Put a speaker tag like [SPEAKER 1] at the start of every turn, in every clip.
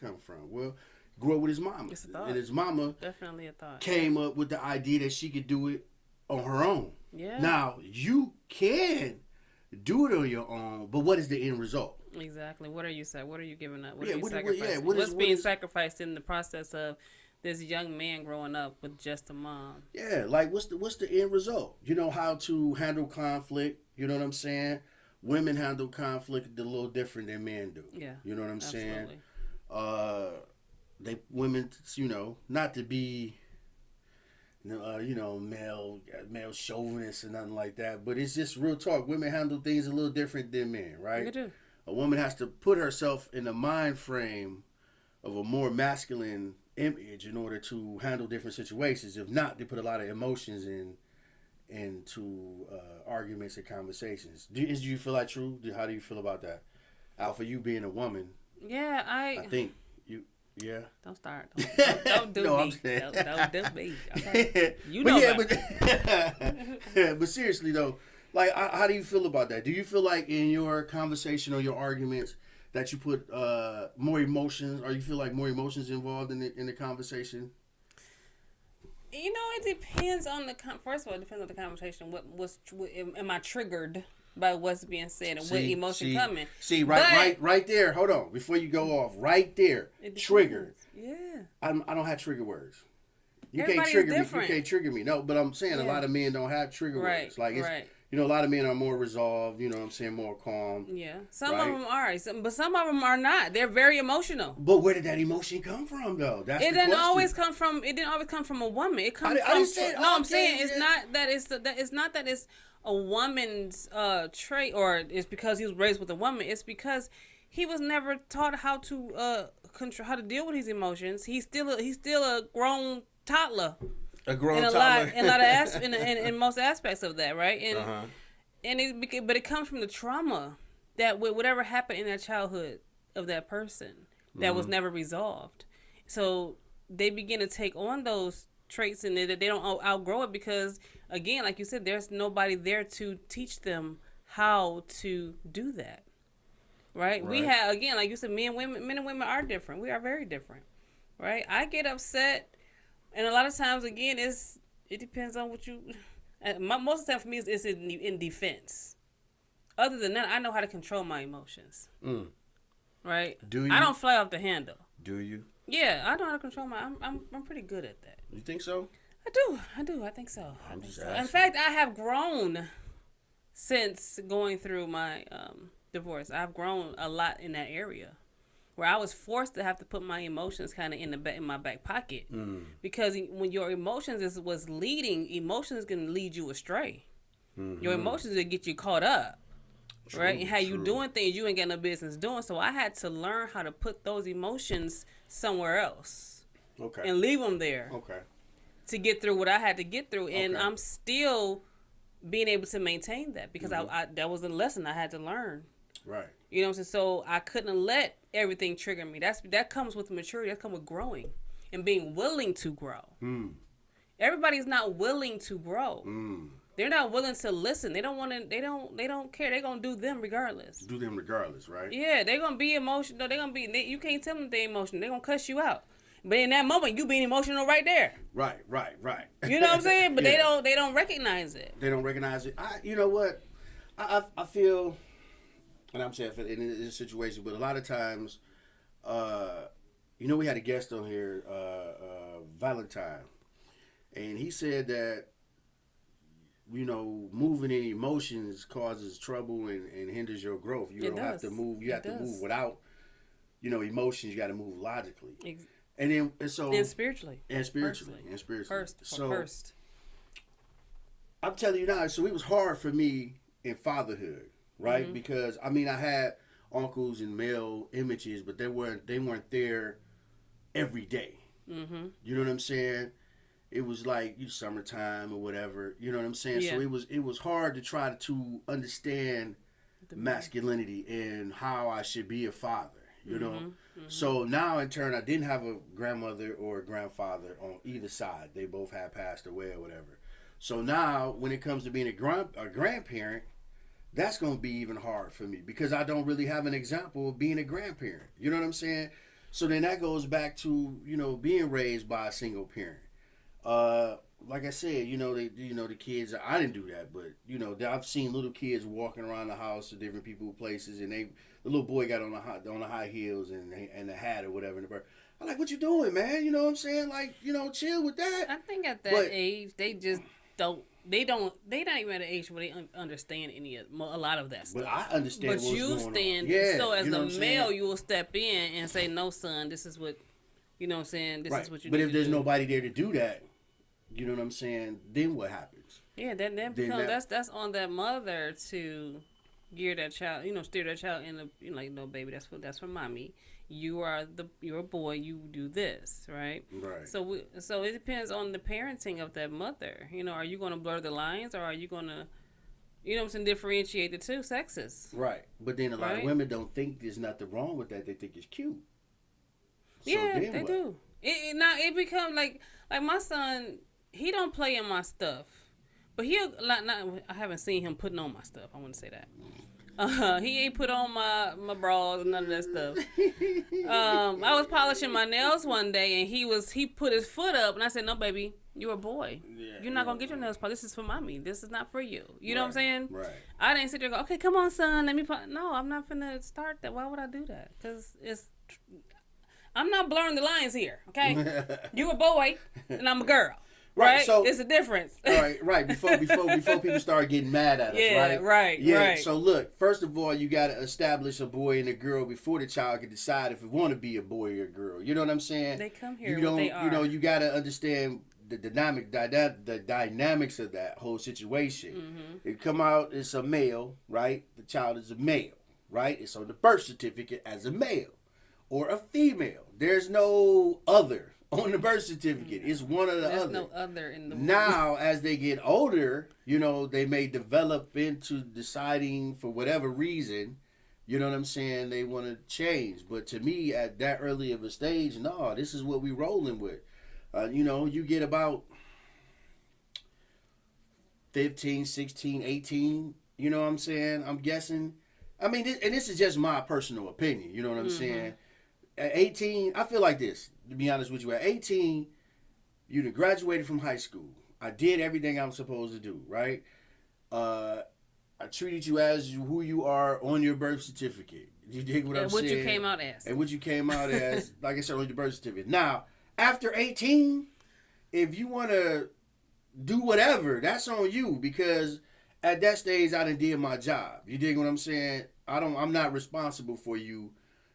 [SPEAKER 1] come from? Well, grew up with his mama.
[SPEAKER 2] It's a thought.
[SPEAKER 1] And his mama
[SPEAKER 2] definitely a thought.
[SPEAKER 1] Came up with the idea that she could do it on her own.
[SPEAKER 2] Yeah.
[SPEAKER 1] Now, you can do it on your own, but what is the end result?
[SPEAKER 2] Exactly. What are you saying? What are you giving up? What
[SPEAKER 1] Yeah,
[SPEAKER 2] are you
[SPEAKER 1] what-
[SPEAKER 2] sacrificing?
[SPEAKER 1] yeah,
[SPEAKER 2] What's being sacrificed in the process of this young man growing up with just a mom?
[SPEAKER 1] Yeah, like what's the end result? You know how to handle conflict. You know what I'm saying? Women handle conflict a little different than men do.
[SPEAKER 2] Yeah.
[SPEAKER 1] You know what I'm
[SPEAKER 2] absolutely.
[SPEAKER 1] saying? Women, you know, not to be, male chauvinist or nothing like that, but it's just real talk. Women handle things a little different than men, right?
[SPEAKER 2] They do.
[SPEAKER 1] A woman has to put herself in the mind frame of a more masculine image in order to handle different situations. If not, they put a lot of emotions into arguments and conversations. Do you feel that true? How do you feel about that, Alpha? You being a woman,
[SPEAKER 2] yeah, I
[SPEAKER 1] think you. Yeah.
[SPEAKER 2] Don't start. Don't do
[SPEAKER 1] No,
[SPEAKER 2] me. Don't do me. Okay. You
[SPEAKER 1] but
[SPEAKER 2] know
[SPEAKER 1] yeah,
[SPEAKER 2] about
[SPEAKER 1] but seriously though, like, how do you feel about that? Do you feel like in your conversation or your arguments that you put more emotions, or you feel like more emotions involved in the conversation?
[SPEAKER 2] You know, it depends on first of all, it depends on the conversation. What am I triggered by what's being said and what emotion coming?
[SPEAKER 1] See, right there. Hold on, before you go off, right there, triggered.
[SPEAKER 2] Yeah.
[SPEAKER 1] I don't have trigger words. You
[SPEAKER 2] Everybody
[SPEAKER 1] can't trigger
[SPEAKER 2] is
[SPEAKER 1] me. You
[SPEAKER 2] different.
[SPEAKER 1] can't trigger me. No, but I'm saying a lot of men don't have trigger words. Like it's, you know, a lot of men are more resolved. You know what I'm saying? More calm.
[SPEAKER 2] Yeah. Some of them are, but some of them are not. They're very emotional.
[SPEAKER 1] But where did that emotion come from, though? That's
[SPEAKER 2] it
[SPEAKER 1] the
[SPEAKER 2] didn't
[SPEAKER 1] question.
[SPEAKER 2] always come from. It didn't always come from a woman. It comes from. I'm saying it's not that it's not that it's a woman's trait, or it's because he was raised with a woman. It's because he was never taught how to control, how to deal with his emotions. He's still a grown toddler.
[SPEAKER 1] A grown
[SPEAKER 2] toddler. In most aspects of that, right? And but it comes from the trauma that whatever happened in that childhood of that person that was never resolved. So they begin to take on those traits, and they don't outgrow it because, again, like you said, there's nobody there to teach them how to do that. Right? We have, again, like you said, men and women are different. We are very different. Right? I get upset, and a lot of times, again, it depends on what you. Most of the time for me, it's in defense. Other than that, I know how to control my emotions. Right? Do you? I don't fly off the handle.
[SPEAKER 1] Do you?
[SPEAKER 2] Yeah, I know how to control I'm pretty good at that.
[SPEAKER 1] You think so?
[SPEAKER 2] I do. I think so. In fact, I have grown since going through my divorce. I've grown a lot in that area, where I was forced to have to put my emotions kind of in my back pocket, because when your emotions was leading, emotions can lead you astray. Your emotions will get you caught up, right? And how you doing things you ain't got no business doing. So I had to learn how to put those emotions somewhere else, and leave them there, to get through what I had to get through. And I'm still being able to maintain that because I that was a lesson I had to learn.
[SPEAKER 1] Right.
[SPEAKER 2] You know what I'm saying? So I couldn't let everything trigger me. That comes with maturity. That comes with growing and being willing to grow. Everybody's not willing to grow. They're not willing to listen. They don't want to. They don't care. They're gonna do them regardless.
[SPEAKER 1] Do them regardless, right?
[SPEAKER 2] Yeah, they're gonna be emotional. They're gonna be. You can't tell them they're emotional. They're gonna cuss you out. But in that moment, you being emotional right there.
[SPEAKER 1] Right.
[SPEAKER 2] You know what I'm saying? But they don't recognize it.
[SPEAKER 1] They don't recognize it. You know what? I feel. And I'm saying in this situation, but a lot of times, we had a guest on here, Valentine, and he said that, moving in emotions causes trouble and hinders your growth. You have to move. You have to move without, emotions. You got to move logically. And spiritually. First. I'm telling you now. So it was hard for me in fatherhood. Right, because I had uncles and male images, but they weren't there every day. You know what I'm saying? It was like summertime or whatever. You know what I'm saying? Yeah. So it was hard to try to understand masculinity and how I should be a father. You know. So now in turn, I didn't have a grandmother or a grandfather on either side. They both had passed away or whatever. So now when it comes to being a grandparent, that's going to be even hard for me because I don't really have an example of being a grandparent. You know what I'm saying? So then that goes back to, being raised by a single parent. Like I said, the kids. I didn't do that, but I've seen little kids walking around the house to different people, places, and the little boy got on the high heels and the hat or whatever. I'm like, what you doing, man? You know what I'm saying? Like, chill with that.
[SPEAKER 2] I think at that age, they just don't. They're not even at an age where they understand a lot of that stuff.
[SPEAKER 1] But I understand.
[SPEAKER 2] But you stand.
[SPEAKER 1] Yeah,
[SPEAKER 2] so as the male, you will step in and say, "No, son, this is what." You know what I'm saying? This is what you.
[SPEAKER 1] But
[SPEAKER 2] need
[SPEAKER 1] if
[SPEAKER 2] to
[SPEAKER 1] there's
[SPEAKER 2] do.
[SPEAKER 1] nobody there to do that, you know what I'm saying? Then what happens?
[SPEAKER 2] Yeah, that becomes that's on that mother to gear that child. Steer that child in the baby. That's for mommy. You're a boy. You do this, right?
[SPEAKER 1] Right.
[SPEAKER 2] So it depends on the parenting of that mother. Are you going to blur the lines, or are you going to, differentiate the two sexes?
[SPEAKER 1] Right. But then a lot of women don't think there's nothing wrong with that. They think it's cute. So
[SPEAKER 2] yeah, they do. It becomes like my son. He don't play in my stuff, but I haven't seen him putting on my stuff. I want to say that. He ain't put on my bras and none of that stuff. I was polishing my nails one day, and he put his foot up, and I said, "No, baby, you're a boy. You're not gonna get your nails polished. This is for mommy. This is not for you. You know what I'm saying?"
[SPEAKER 1] Right.
[SPEAKER 2] I didn't sit there and go, "Okay, come on, son, let me." No, I'm not finna start that. Why would I do that? Because I'm not blurring the lines here. Okay, you a boy, and I'm a girl. Right, so it's a difference.
[SPEAKER 1] Right. Before people start getting mad at us, right?
[SPEAKER 2] Right.
[SPEAKER 1] So look, first of all, you got to establish a boy and a girl before the child can decide if it want to be a boy or a girl. You know what I'm saying?
[SPEAKER 2] They come here. They are.
[SPEAKER 1] You got to understand the dynamics of that whole situation.
[SPEAKER 2] Mm-hmm.
[SPEAKER 1] It come out it's a male, right? The child is a male, right? It's on the birth certificate as a male or a female. There's no other on the birth certificate. It's one or the other.
[SPEAKER 2] There's no other in the
[SPEAKER 1] Now, as they get older, they may develop into deciding for whatever reason, you know what I'm saying, they want to change. But to me, at that early of a stage, no, this is what we rolling with. You get about 15, 16, 18, you know what I'm saying? I'm guessing. I mean, and this is just my personal opinion, you know what I'm saying? At 18, I feel like this, to be honest with you. At 18, you done graduated from high school. I did everything I'm supposed to do, right? I treated you as who you are on your birth certificate. You dig what I'm saying?
[SPEAKER 2] And what you came out as.
[SPEAKER 1] And what you came out as, like I said, on your birth certificate. Now, after 18, if you want to do whatever, that's on you, because at that stage, I done did my job. You dig what I'm saying? I'm not responsible for you,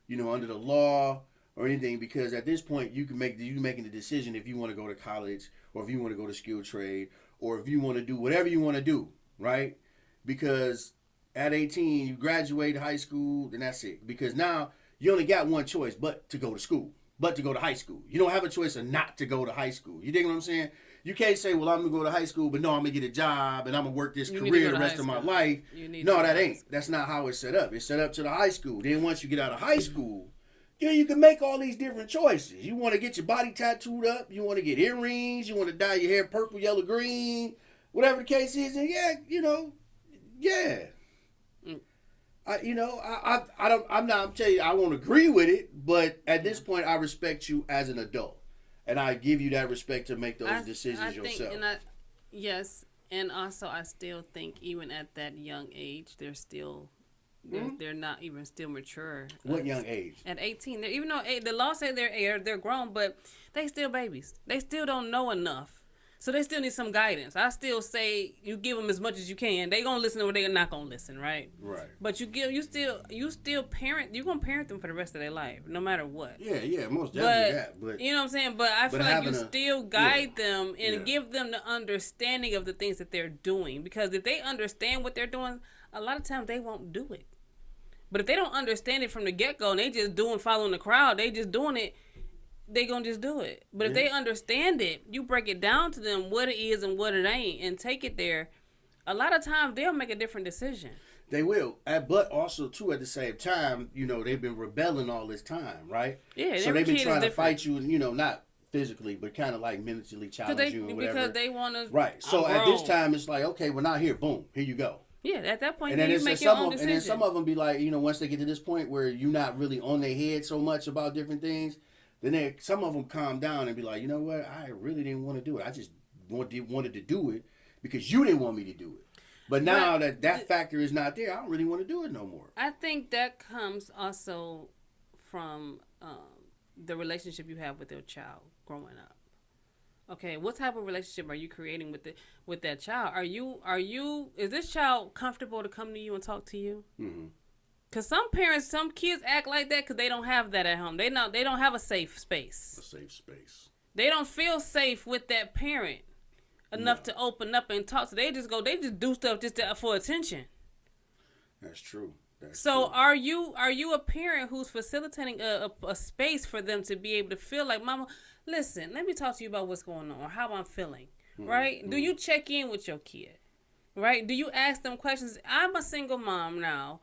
[SPEAKER 1] under the law or anything, because at this point you're making the decision if you want to go to college or if you want to go to skilled trade or if you want to do whatever you want to do, right? Because at 18 you graduate high school, then that's it. Because now you only got one choice, but to go to school, but to go to high school. You don't have a choice of not to go to high school. You dig what I'm saying? You can't say, well, I'm going to go to high school, but no, I'm going to get a job and I'm going to work this career the rest of my life. No, that ain't. That's not how it's set up. It's set up to the high school. Then once you get out of high school, you can make all these different choices. You want to get your body tattooed up. You want to get earrings. You want to dye your hair purple, yellow, green, whatever the case is. And yeah. I'm telling you, I won't agree with it, but at this point, I respect you as an adult. And I give you that respect to make those decisions yourself.
[SPEAKER 2] Yes, and also I still think even at that young age, they're still, they're not even still mature.
[SPEAKER 1] What young age?
[SPEAKER 2] At 18, even though the law says they're grown, but they still babies. They still don't know enough. So they still need some guidance. I still say you give them as much as you can. They gonna listen or they're not gonna listen, right?
[SPEAKER 1] Right.
[SPEAKER 2] But you still parent. You're gonna parent them for the rest of their life, no matter what.
[SPEAKER 1] Yeah, most definitely. But
[SPEAKER 2] you know what I'm saying. But I feel like you still guide them and give them the understanding of the things that they're doing. Because if they understand what they're doing, a lot of times they won't do it. But if they don't understand it from the get go and they just following the crowd, they just doing it. They gonna just do it. But if they understand it, you break it down to them what it is and what it ain't and take it there, a lot of times they'll make a different decision.
[SPEAKER 1] They will. But also too at the same time, they've been rebelling all this time, right?
[SPEAKER 2] Yeah.
[SPEAKER 1] So they've been trying to fight you, not physically, but kind of like mentally challenge you and whatever.
[SPEAKER 2] Because they want to.
[SPEAKER 1] Right. So at this time it's like, okay, well now here, boom, here you go.
[SPEAKER 2] Yeah, at that point,
[SPEAKER 1] and then
[SPEAKER 2] you make your own decision.
[SPEAKER 1] And then some of them be like, once they get to this point where you're not really on their head so much about different things, then some of them calm down and be like, you know what, I really didn't want to do it. I just wanted to do it because you didn't want me to do it. But now that factor is not there, I don't really want to do it no more.
[SPEAKER 2] I think that comes also from the relationship you have with your child growing up. Okay, what type of relationship are you creating with that child? Is this child comfortable to come to you and talk to you? Mm-hmm. Because some kids act like that because they don't have that at home. They don't have a safe space.
[SPEAKER 1] A safe space.
[SPEAKER 2] They don't feel safe with that parent enough to open up and talk. So they just do stuff just for attention.
[SPEAKER 1] That's true.
[SPEAKER 2] So are you a parent who's facilitating a space for them to be able to feel like, Mama, listen, let me talk to you about what's going on or how I'm feeling, right? Mm-hmm. Do you check in with your kid, right? Do you ask them questions? I'm a single mom now.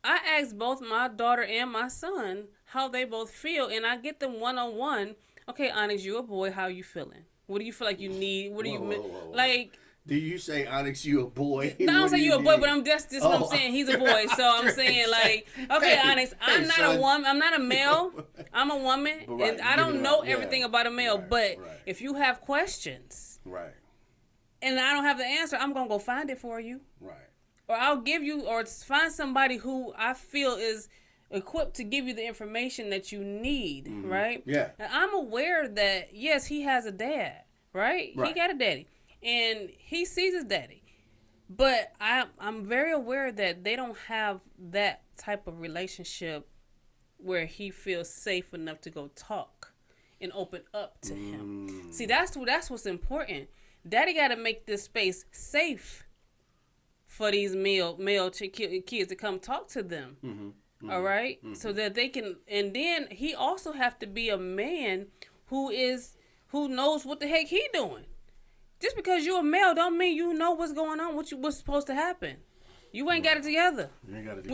[SPEAKER 2] I ask both my daughter and my son how they both feel, and I get them one-on-one. Okay, Onyx, you a boy. How you feeling? What do you feel like you need? What do you like?
[SPEAKER 1] Do you say, Onyx, you a boy?
[SPEAKER 2] No, I don't say you a boy, but I'm just what I'm saying. He's a boy, so I'm saying like, okay, Onyx, I'm not a woman. I'm not a male. I'm a woman, and I don't know everything about a male. But if you have questions, and I don't have the answer, I'm gonna go find it for you, or I'll give you, or find somebody who I feel is equipped to give you the information that you need, right? Yeah. And I'm aware that yes, he has a dad, right? He got a daddy. And he sees his daddy. But I'm very aware that they don't have that type of relationship where he feels safe enough to go talk and open up to him. See, that's what's important. Daddy got to make this space safe for these male kids to come talk to them. Mm-hmm. All right? Mm-hmm. So that they can, and then he also have to be a man who knows what the heck he doing. Just because you're a male don't mean you know what's going on, what's supposed to happen. You ain't got it together. You ain't got it together.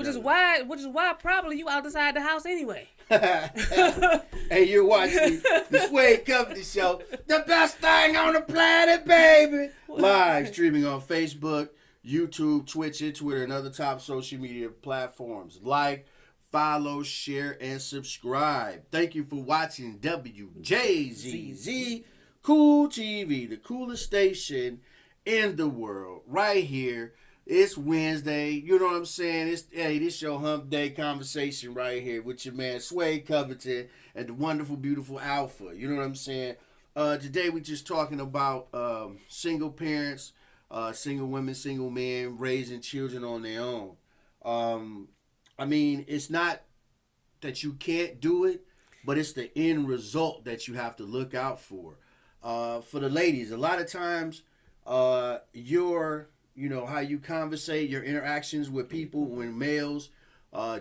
[SPEAKER 2] Which is why probably you outside the house anyway.
[SPEAKER 1] Hey, you're watching the Wjzz Cool Show, the best thing on the planet, baby. Live streaming on Facebook, YouTube, Twitch, and Twitter, and other top social media platforms. Like, follow, share, and subscribe. Thank you for watching Wjzz Cool TV, the coolest station in the world, right here. It's Wednesday, you know what I'm saying? This your hump day conversation right here with your man Wjzz Covington and the wonderful, beautiful Alpha. You know what I'm saying? Today we just talking about single parents, single women, single men raising children on their own. I mean, it's not that you can't do it, but it's the end result that you have to look out for. For the ladies, a lot of times, how you conversate, your interactions with people when males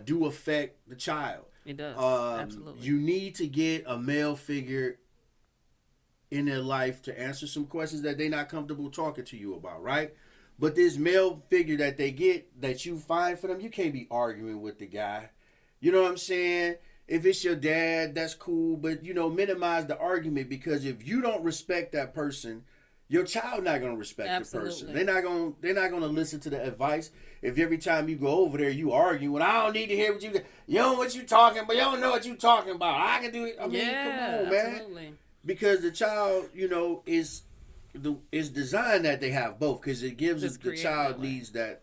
[SPEAKER 1] do affect the child.
[SPEAKER 2] It does. Absolutely.
[SPEAKER 1] You need to get a male figure in their life to answer some questions that they're not comfortable talking to you about, right? But this male figure that they get, that you find for them, you can't be arguing with the guy. You know what I'm saying? If it's your dad, that's cool, but minimize the argument, because if you don't respect that person, your child not gonna respect the person. They're not gonna listen to the advice. If every time you go over there you argue, well, I don't need to hear what you know what you talking about. You don't know what you talking about. I can do it. I mean, come on, man. Absolutely. Because the child, is designed that they have both, because it gives the child needs that.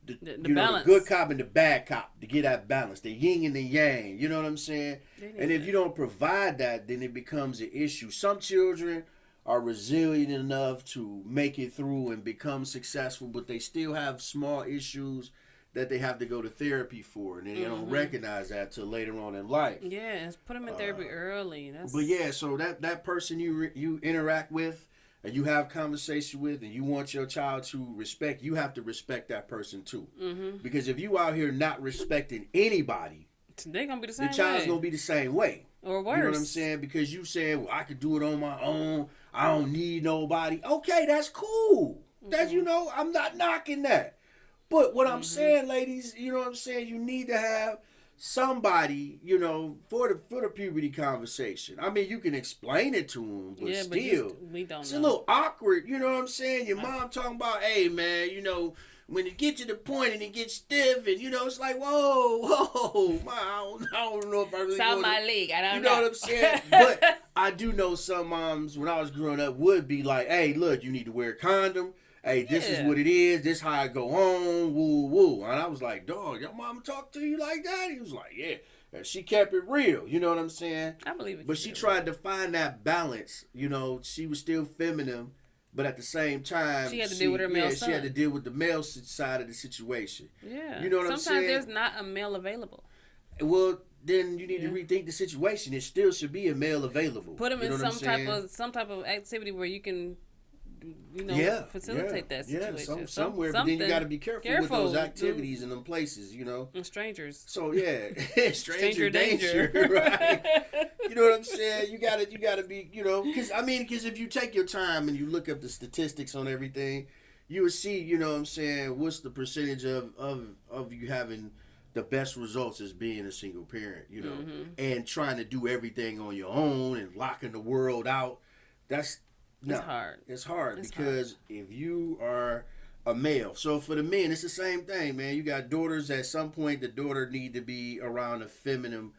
[SPEAKER 1] The balance. The good cop and the bad cop, to get that balance, the yin and the yang, you know what I'm saying? And if you don't provide that, then it becomes an issue. Some children are resilient enough to make it through and become successful, but they still have small issues that they have to go to therapy for, and they don't recognize that till later on in life.
[SPEAKER 2] Yeah, put them in therapy early.
[SPEAKER 1] But yeah, so that person you interact with, and you have conversation with, and you want your child to respect, you have to respect that person too. Mm-hmm. Because if you out here not respecting anybody,
[SPEAKER 2] they're gonna be the same way.
[SPEAKER 1] The child's gonna be the same way.
[SPEAKER 2] Or worse.
[SPEAKER 1] You know what I'm saying? Because you said, well, I could do it on my own. I don't need nobody. Okay, that's cool. Mm-hmm. That's, I'm not knocking that. But what I'm saying, ladies, you know what I'm saying? You need to have somebody, for the puberty conversation. I mean, you can explain it to them, but still,
[SPEAKER 2] we don't
[SPEAKER 1] it's
[SPEAKER 2] know.
[SPEAKER 1] a little awkward. You know what I'm saying? Your mom talking about, hey, man, when it gets to the point and it gets stiff, and it's like, whoa, I don't know if I really.
[SPEAKER 2] It's on my leg. I don't know.
[SPEAKER 1] You know what I'm saying? But I do know some moms when I was growing up would be like, hey, look, you need to wear a condom. Hey, this is what it is. This how I go on. Woo, woo. And I was like, dog, your mama talk to you like that? He was like, yeah. And she kept it real. You know what I'm saying?
[SPEAKER 2] I believe it.
[SPEAKER 1] But she tried to find that balance. She was still feminine, but at the same time,
[SPEAKER 2] she had to deal with her male son.
[SPEAKER 1] She had to deal with the male side of the situation.
[SPEAKER 2] Yeah.
[SPEAKER 1] You know what I'm saying?
[SPEAKER 2] Sometimes there's not a male available.
[SPEAKER 1] Well, then you need to rethink the situation. It still should be a male available.
[SPEAKER 2] Put them in some type of activity where you can, facilitate that situation.
[SPEAKER 1] Somewhere, but then you got to be careful with those activities and them places, And
[SPEAKER 2] strangers.
[SPEAKER 1] So stranger danger, right? You know what I'm saying? You gotta be, because if you take your time and you look up the statistics on everything, you will see, what's the percentage of you having the best results as being a single parent, and trying to do everything on your own and locking the world out. It's hard. It's hard because if you are a male, so for the men, it's the same thing, man. You got daughters. At some point, the daughter need to be around a feminine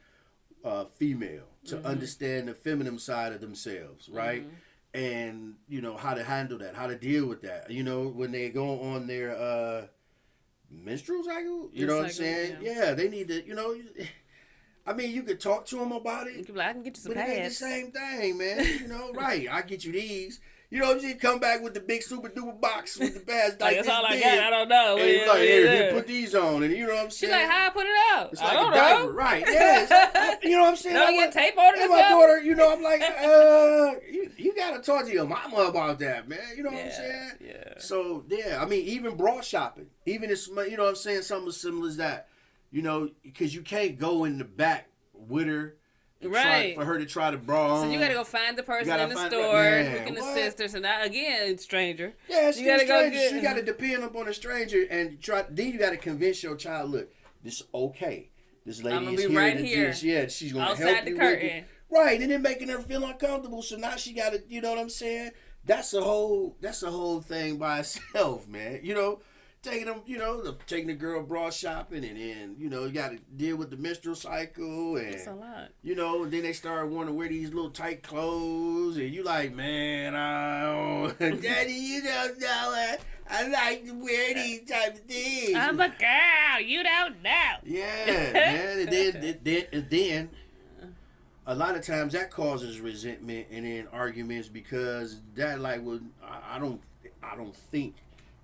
[SPEAKER 1] female to understand the feminine side of themselves, right? And how to handle that, how to deal with that. When they go on their menstrual cycle, you know what I'm saying? Yeah, they need to, I mean, you could talk to them about it.
[SPEAKER 2] You could be like, I can get you some
[SPEAKER 1] pads. But it ain't the same thing, man. Right. I get you these. You come back with the big super duper box with the pads.
[SPEAKER 2] Like that's all I got. I don't know.
[SPEAKER 1] And he's like, here, put these on. And you know what I'm saying?
[SPEAKER 2] She's like, how I put it out?
[SPEAKER 1] It's like I don't know. Diaper. Right. Yes. You know what I'm saying?
[SPEAKER 2] Don't get tape on it or
[SPEAKER 1] my daughter, I'm like, you got to talk to your mama about that, man. You know what I'm saying?
[SPEAKER 2] Yeah.
[SPEAKER 1] So, I mean, even bra shopping. Even if, you know what I'm saying, something as simple as that. Because you can't go in the back with her.
[SPEAKER 2] Right.
[SPEAKER 1] For her to try to bra on.
[SPEAKER 2] So you got to go find the person in the store who can assist her. So now, again, stranger.
[SPEAKER 1] Yeah, you got to go get. You got to depend upon a stranger and try. Then you got to convince your child, look, this is okay. This lady is here.
[SPEAKER 2] Right here.
[SPEAKER 1] She's going to help you.
[SPEAKER 2] Outside the curtain.
[SPEAKER 1] Right, and then making her feel uncomfortable. So now she got to, you know what I'm saying? That's a whole thing by itself, man. Taking them, taking the girl bra shopping, and then, you got to deal with the menstrual cycle, and
[SPEAKER 2] it's a lot.
[SPEAKER 1] And then they start wanting to wear these little tight clothes, and you like, man, Daddy, you don't know it. I like to wear these type of things.
[SPEAKER 2] I'm a girl, you don't know.
[SPEAKER 1] Yeah, man, and then a lot of times that causes resentment and then arguments because that I don't think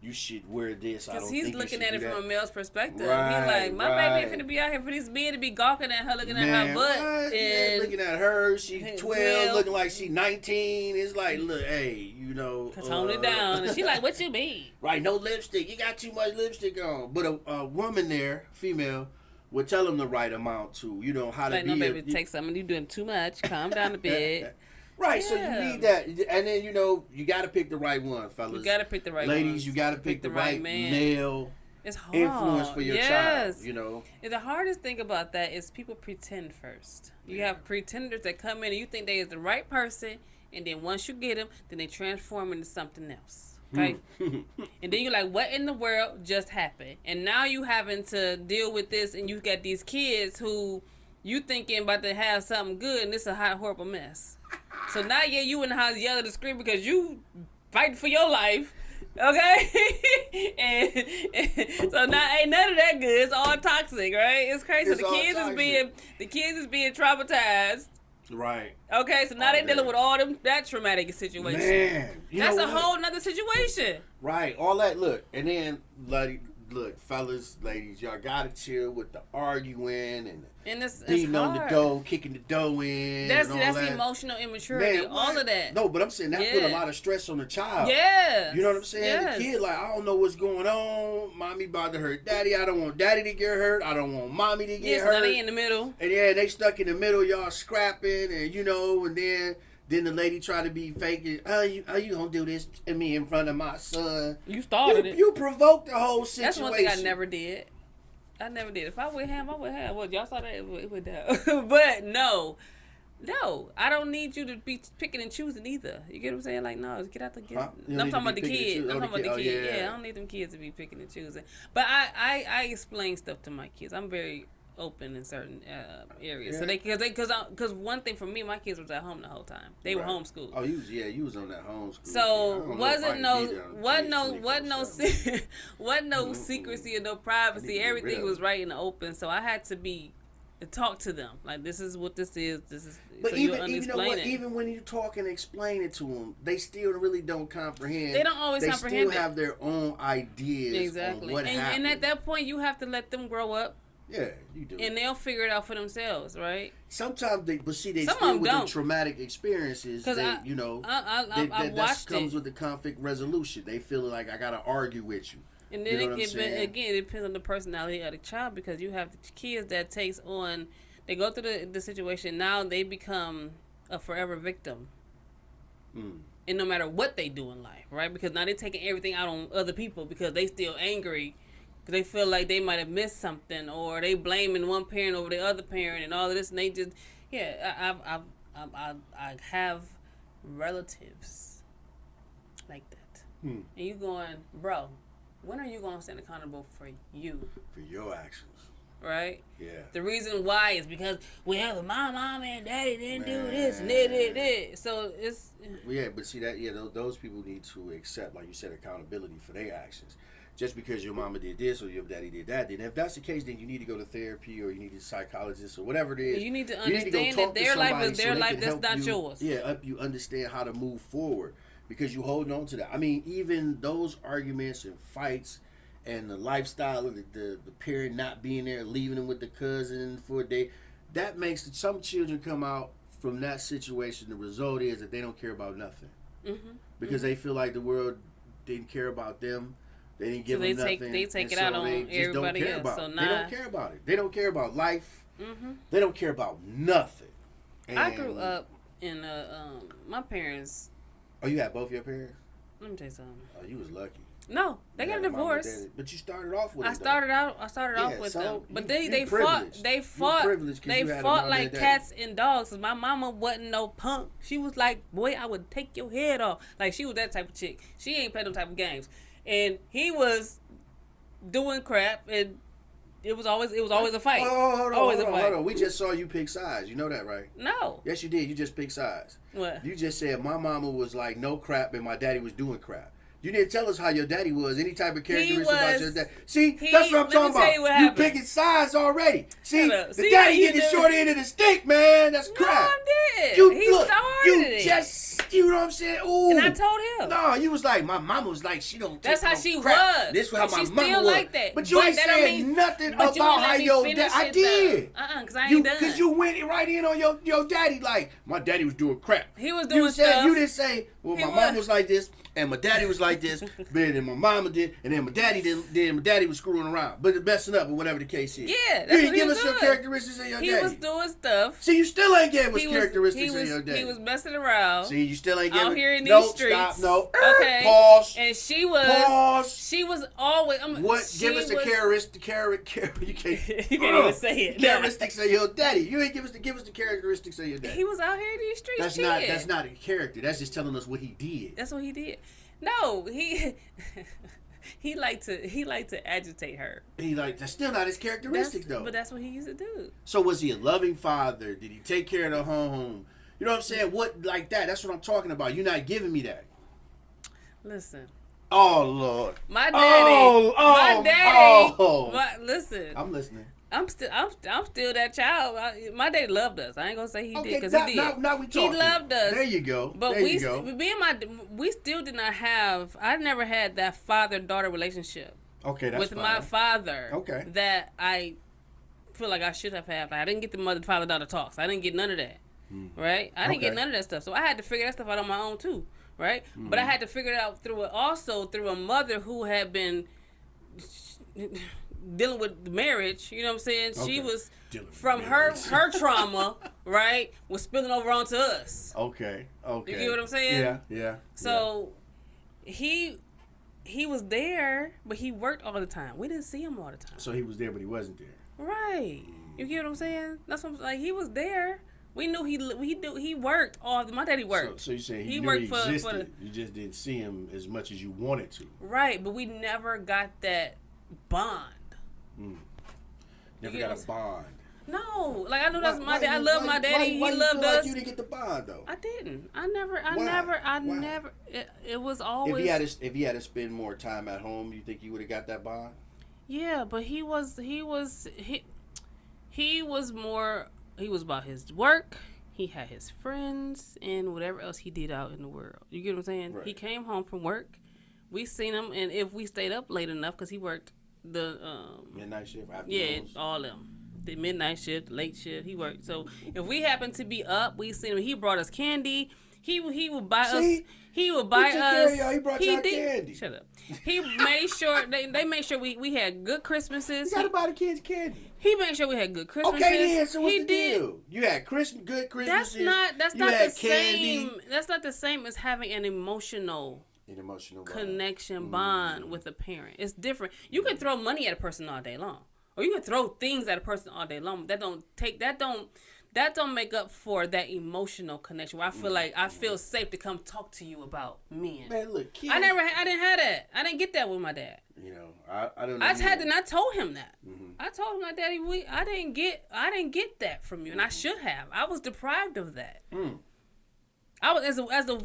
[SPEAKER 1] you should wear this.
[SPEAKER 2] Because he's looking at it from a male's perspective. Right, he's like, my baby ain't finna be out here for these men to be gawking at her, looking at her butt.
[SPEAKER 1] What? And looking at her, she's 12, looking like she's 19. It's like, look, hey,
[SPEAKER 2] tone it down. And she like, what you mean?
[SPEAKER 1] Right, no lipstick. You got too much lipstick on. But a woman there, female, would tell them the right amount to, how to be.
[SPEAKER 2] No, baby, take something. You doing too much. Calm down a bit.
[SPEAKER 1] Right, so you need that. And then, you got to pick the right one, fellas.
[SPEAKER 2] You got to pick the right
[SPEAKER 1] Ladies,
[SPEAKER 2] ones.
[SPEAKER 1] you got to pick the right male
[SPEAKER 2] it's hard.
[SPEAKER 1] influence for your child,
[SPEAKER 2] And the hardest thing about that is people pretend first. You have pretenders that come in and you think they is the right person, and then once you get them, then they transform into something else. Okay? And then you're like, what in the world just happened? And now you having to deal with this, and you got these kids who you thinking about to have something good, and it's a hot, horrible mess. So now, you in the house yelling and screaming because you fighting for your life, okay? and so now ain't none of that good. It's all toxic, right? It's crazy. So the kids is being traumatized.
[SPEAKER 1] Right.
[SPEAKER 2] Okay, so now they're dealing with all that traumatic situation. Man, that's a whole nother situation.
[SPEAKER 1] Right. All that. Look, and then look, fellas, ladies, y'all gotta chill with the arguing and
[SPEAKER 2] it's
[SPEAKER 1] beating on the dough, kicking the dough in.
[SPEAKER 2] That's emotional immaturity. Man, all of that.
[SPEAKER 1] No, but I'm saying that put a lot of stress on the child.
[SPEAKER 2] Yeah.
[SPEAKER 1] You know what I'm saying? Yes. The kid like, I don't know what's going on. Mommy about to hurt daddy. I don't want daddy to get hurt. I don't want mommy to get hurt.
[SPEAKER 2] Now they in the middle.
[SPEAKER 1] And they stuck in the middle. Y'all scrapping, and and then the lady tried to be faking. You gonna do this to me in front of my son?
[SPEAKER 2] You started it.
[SPEAKER 1] You provoked the whole situation.
[SPEAKER 2] That's one thing I never did. If I would have, I would have. Well, y'all saw that it would down. But no, No, I don't need you to be picking and choosing either. You get what I'm saying? Like, no, get out the kid.
[SPEAKER 1] Huh?
[SPEAKER 2] I'm talking about the kid. I'm talking about the kid. Yeah, I don't need them kids to be picking and choosing. But I explain stuff to my kids. I'm very open in certain areas. So because one thing for me, my kids was at home the whole time. They were homeschooled.
[SPEAKER 1] Oh, you was on that homeschool.
[SPEAKER 2] So wasn't no secrecy and no privacy. Everything was right in the open. So I had to talk to them like, this is what this is. This is.
[SPEAKER 1] But
[SPEAKER 2] so
[SPEAKER 1] even you know what? Even when you talk and explain it to them, they still really don't comprehend.
[SPEAKER 2] They don't always comprehend.
[SPEAKER 1] They still have their own ideas on what happened.
[SPEAKER 2] And at that point, you have to let them grow up.
[SPEAKER 1] Yeah, you do.
[SPEAKER 2] And they'll figure it out for themselves, right?
[SPEAKER 1] Sometimes they
[SPEAKER 2] Some
[SPEAKER 1] still
[SPEAKER 2] with
[SPEAKER 1] the traumatic experiences. That comes with the conflict resolution. They feel like I gotta argue with you.
[SPEAKER 2] And then it depends on the personality of the child, because you have kids that they go through the situation, now they become a forever victim. And no matter what they do in life, right? Because now they're taking everything out on other people because they still angry. Because they feel like they might have missed something, or they blaming one parent over the other parent and all of this, and they just, I have relatives like that. And you going, bro, when are you going to stand accountable for you? For
[SPEAKER 1] your actions.
[SPEAKER 2] Right?
[SPEAKER 1] Yeah.
[SPEAKER 2] The reason why is because, well, my mom and daddy didn't do this, and they did this. So it's...
[SPEAKER 1] Yeah, but see, those people need to accept, like you said, accountability for their actions. Just because your mama did this or your daddy did that, then if that's the case, then you need to go to therapy or you need a psychologist or whatever it is.
[SPEAKER 2] You need to understand that their life is their life, that's not yours.
[SPEAKER 1] Yeah, help you understand how to move forward, because you hold on to that. I mean, even those arguments and fights and the lifestyle of the parent not being there, leaving them with the cousin for a day, that makes some children come out from that situation. The result is that they don't care about nothing. Because they feel like the world didn't care about them. They didn't give them nothing.
[SPEAKER 2] They take it out on everybody else. So
[SPEAKER 1] they don't care about it. They don't care about life. They don't care about nothing. And
[SPEAKER 2] I grew up in my parents.
[SPEAKER 1] Oh, you had both your parents?
[SPEAKER 2] Let me tell you something.
[SPEAKER 1] Oh, you was lucky.
[SPEAKER 2] No, they got a divorce.
[SPEAKER 1] But you started off with.
[SPEAKER 2] I started off with them, but they fought like cats and dogs. Cause my mama wasn't no punk. She was like, boy, I would take your head off. Like, she was that type of chick. She ain't played them type of games. And he was doing crap, and it was always a fight.
[SPEAKER 1] Hold on. We just saw you pick sides. You know that, right?
[SPEAKER 2] No.
[SPEAKER 1] Yes, you did. You just picked sides.
[SPEAKER 2] What?
[SPEAKER 1] You just said my mama was like no crap, and my daddy was doing crap. You didn't tell us how your daddy was. Any type of characteristic about your dad. See, that's what I'm talking about. You picking sides already. See, the daddy getting the short end of the stick, man. That's crap.
[SPEAKER 2] No, he started
[SPEAKER 1] it. You know what I'm saying? Ooh.
[SPEAKER 2] And I told him.
[SPEAKER 1] No, you was like, my mama was like, she don't.
[SPEAKER 2] That's how she
[SPEAKER 1] crap.
[SPEAKER 2] was.
[SPEAKER 1] This was how my mama
[SPEAKER 2] still
[SPEAKER 1] was.
[SPEAKER 2] like that.
[SPEAKER 1] But you ain't saying nothing about how your daddy. I did.
[SPEAKER 2] Because I ain't done.
[SPEAKER 1] Because you went right in on your daddy. Like, my daddy was doing crap.
[SPEAKER 2] He was doing stuff.
[SPEAKER 1] You didn't say, well, my mom was like this. And my daddy was like this, but then my mama did, and then my daddy did, then my daddy was screwing around, but messing up, or whatever the case is.
[SPEAKER 2] Yeah, that's
[SPEAKER 1] you
[SPEAKER 2] what
[SPEAKER 1] didn't give us your characteristics of your daddy.
[SPEAKER 2] He was doing stuff.
[SPEAKER 1] See, you still ain't gave us characteristics of your daddy.
[SPEAKER 2] He was messing around.
[SPEAKER 1] See, you still ain't giving.
[SPEAKER 2] Out here in these streets.
[SPEAKER 1] Stop,
[SPEAKER 2] Okay.
[SPEAKER 1] Pause.
[SPEAKER 2] And she was.
[SPEAKER 1] Pause.
[SPEAKER 2] She was always.
[SPEAKER 1] Give us the characteristics. You can't.
[SPEAKER 2] You can't even say it.
[SPEAKER 1] Characteristics of your daddy. You ain't give us the characteristics of your daddy.
[SPEAKER 2] He was out here in these streets.
[SPEAKER 1] That's not a character. That's just telling us what he did.
[SPEAKER 2] That's what he did. No, he liked to agitate her.
[SPEAKER 1] That's still not his characteristic though.
[SPEAKER 2] But that's what he used to do.
[SPEAKER 1] So was he a loving father? Did he take care of the home? You know what I'm saying? What like that? That's what I'm talking about. You're not giving me that.
[SPEAKER 2] Listen.
[SPEAKER 1] Oh Lord.
[SPEAKER 2] My daddy. Listen.
[SPEAKER 1] I'm listening.
[SPEAKER 2] I'm still that child. My daddy loved us. I ain't gonna say he did, because he did.
[SPEAKER 1] Now we talking.
[SPEAKER 2] He loved us.
[SPEAKER 1] There you go.
[SPEAKER 2] But we still did not have. I never had that father-daughter relationship.
[SPEAKER 1] Okay, that's
[SPEAKER 2] with
[SPEAKER 1] fine.
[SPEAKER 2] my father.
[SPEAKER 1] Okay.
[SPEAKER 2] That I feel like I should have had. Like, I didn't get the father-daughter talks. I didn't get none of that. Right. I didn't get none of that stuff. So I had to figure that stuff out on my own too. Right. But I had to figure it out through a mother who had been dealing with marriage, you know what I'm saying? Okay. She was from her trauma, right, was spilling over onto us.
[SPEAKER 1] Okay.
[SPEAKER 2] You get what I'm saying?
[SPEAKER 1] Yeah.
[SPEAKER 2] So he was there, but he worked all the time. We didn't see him all the time.
[SPEAKER 1] So he was there, but he wasn't there.
[SPEAKER 2] Right. You get what I'm saying? That's what I'm like. He was there, We knew he worked all. My daddy worked.
[SPEAKER 1] So you saying he knew
[SPEAKER 2] worked
[SPEAKER 1] he
[SPEAKER 2] for
[SPEAKER 1] existed. You just didn't see him as much as you wanted to.
[SPEAKER 2] Right, but we never got that bond.
[SPEAKER 1] Never got a bond.
[SPEAKER 2] No, like I knew that's my dad. I love my daddy. He loved us.
[SPEAKER 1] Like you didn't get the bond though.
[SPEAKER 2] I didn't. I never. It was always.
[SPEAKER 1] If he had to spend more time at home, you think you would have got that bond?
[SPEAKER 2] Yeah, but he was more. He was about his work. He had his friends and whatever else he did out in the world. You get what I'm saying?
[SPEAKER 1] Right.
[SPEAKER 2] He came home from work. We seen him, and if we stayed up late enough, because he worked the
[SPEAKER 1] midnight shift,
[SPEAKER 2] afternoons. Yeah, all them. The midnight shift, late shift, he worked. So if we happened to be up, we seen him. He brought us candy. He would buy us. He would buy us.
[SPEAKER 1] He brought y'all candy.
[SPEAKER 2] Shut up. He made sure they made sure we had good Christmases.
[SPEAKER 1] You gotta buy the kids candy.
[SPEAKER 2] He made sure we had good Christmases.
[SPEAKER 1] Okay, then. So what's the deal? You had good Christmases.
[SPEAKER 2] That's not the same. That's not the same as having an emotional connection bond with a parent. It's different. You can throw money at a person all day long, or you can throw things at a person all day long. That don't make up for that emotional connection where I feel like I feel safe to come talk to you about me.
[SPEAKER 1] Man, look, kids.
[SPEAKER 2] I didn't have that. I didn't get that with my dad.
[SPEAKER 1] You know, I don't know.
[SPEAKER 2] I told him that. I told him, my daddy, I didn't get that from you, and I should have. I was deprived of that. I was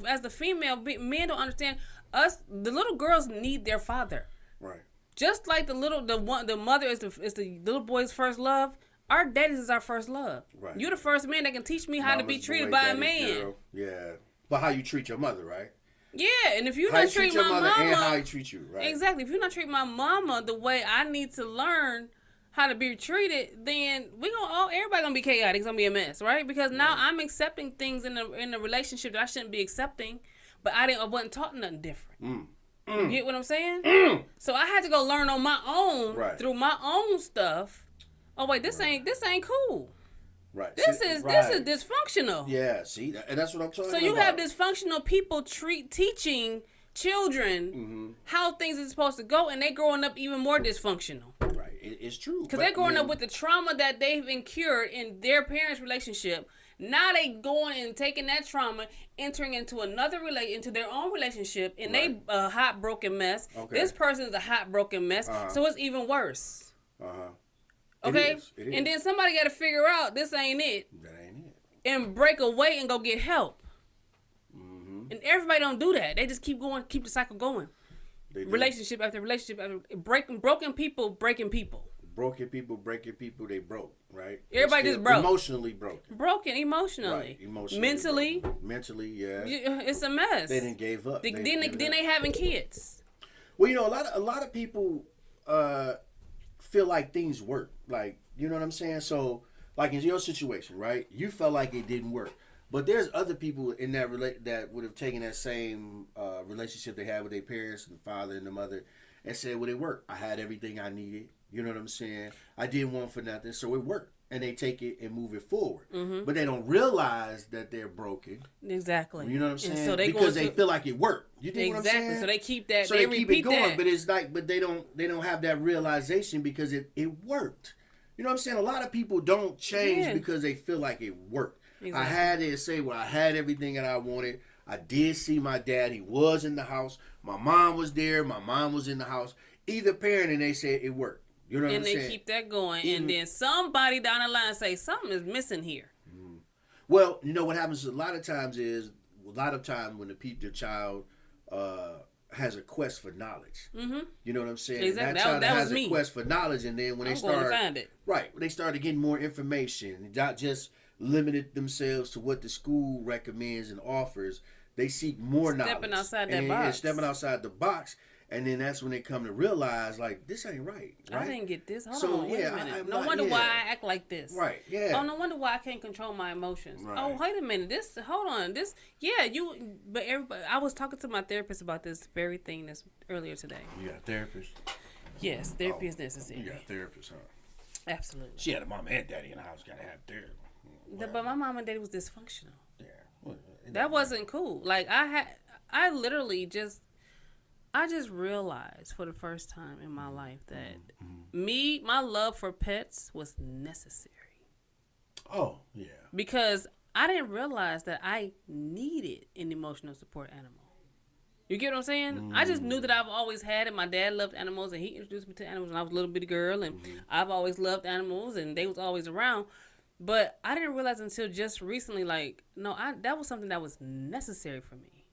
[SPEAKER 2] as the female, men don't understand us. The little girls need their father,
[SPEAKER 1] right?
[SPEAKER 2] Just like the mother is the little boy's first love. Our daddies is our first love. Right. You're the first man that can teach me how to be treated by a man.
[SPEAKER 1] Girl. Yeah, but how you treat your mother, right?
[SPEAKER 2] Yeah, and if you not treat my mama,
[SPEAKER 1] and how you treat you, right?
[SPEAKER 2] Exactly. If you not treat my mama the way I need to learn how to be treated, then everybody gonna be chaotic. It's gonna be a mess, right? Because now I'm accepting things in a relationship that I shouldn't be accepting, but I wasn't taught nothing different. You get what I'm saying? So I had to go learn on my own through my own stuff. Oh wait, this ain't cool. Right. This is dysfunctional.
[SPEAKER 1] Yeah. See, and that's what I'm talking about.
[SPEAKER 2] So you have dysfunctional people teaching children how things are supposed to go, and they growing up even more dysfunctional.
[SPEAKER 1] Right. It's true.
[SPEAKER 2] Because they're growing up with the trauma that they've incurred in their parents' relationship. Now they going and taking that trauma, entering into into their own relationship, and they a hot broken mess. Okay. This person is a hot broken mess, so it's even worse. Okay, it is. And then somebody got to figure out this ain't it. That ain't it. And break away and go get help. And everybody don't do that. They just keep the cycle going. Relationship after relationship after broken people breaking people.
[SPEAKER 1] Broken people breaking people. They broke, right?
[SPEAKER 2] Everybody just broke.
[SPEAKER 1] Emotionally broken.
[SPEAKER 2] Broken emotionally.
[SPEAKER 1] Right. Emotionally.
[SPEAKER 2] Mentally.
[SPEAKER 1] Broken. Mentally, yeah.
[SPEAKER 2] It's a mess.
[SPEAKER 1] They didn't gave up.
[SPEAKER 2] Then they having kids.
[SPEAKER 1] Well, you know, a lot of people feel like things work. Like, you know what I'm saying? So, like in your situation, right? You felt like it didn't work. But there's other people in that would have taken that same relationship they had with their parents, the father and the mother, and said, well, it worked. I had everything I needed. You know what I'm saying? I didn't want for nothing, so it worked. And they take it and move it forward. But they don't realize that they're broken.
[SPEAKER 2] Exactly.
[SPEAKER 1] You know what I'm saying? So because they feel like it worked. You think what I'm saying?
[SPEAKER 2] Exactly. So they keep that.
[SPEAKER 1] So they keep it going. That. But they don't have that realization because it worked. You know what I'm saying? A lot of people don't change because they feel like it worked. Exactly. I had to say, well, I had everything that I wanted. I did see my dad. He was in the house. My mom was there. My mom was in the house. Either parent, and they said it worked. You know what I'm saying? And
[SPEAKER 2] they keep that going. And then somebody down the line say, something is missing here.
[SPEAKER 1] Well, you know what happens a lot of times when the child has a quest for knowledge. You know what I'm saying?
[SPEAKER 2] Exactly.
[SPEAKER 1] That child has
[SPEAKER 2] a
[SPEAKER 1] quest for knowledge, and then when they started getting more information, not just limited themselves to what the school recommends and offers, they seek more knowledge.
[SPEAKER 2] Stepping outside
[SPEAKER 1] the box. And then that's when they come to realize, like, this ain't right.
[SPEAKER 2] I didn't get this. Hold on, wait a minute. No wonder why I act like this.
[SPEAKER 1] Right, yeah.
[SPEAKER 2] Oh, no wonder why I can't control my emotions. Right. Oh, wait a minute. But everybody, I was talking to my therapist about this very thing earlier today.
[SPEAKER 1] You got a therapist?
[SPEAKER 2] Yes, therapy is necessary.
[SPEAKER 1] You got a therapist, huh?
[SPEAKER 2] Absolutely.
[SPEAKER 1] She had a mom and daddy in the house, got to have therapy.
[SPEAKER 2] But my mom and daddy was dysfunctional.
[SPEAKER 1] Yeah. Well,
[SPEAKER 2] that wasn't cool. Like, I literally just realized for the first time in my life that my love for pets was necessary.
[SPEAKER 1] Oh, yeah.
[SPEAKER 2] Because I didn't realize that I needed an emotional support animal. You get what I'm saying? I just knew that I've always had it. My dad loved animals, and he introduced me to animals when I was a little bitty girl, and I've always loved animals, and they was always around. But I didn't realize until just recently, like, no, that was something that was necessary for me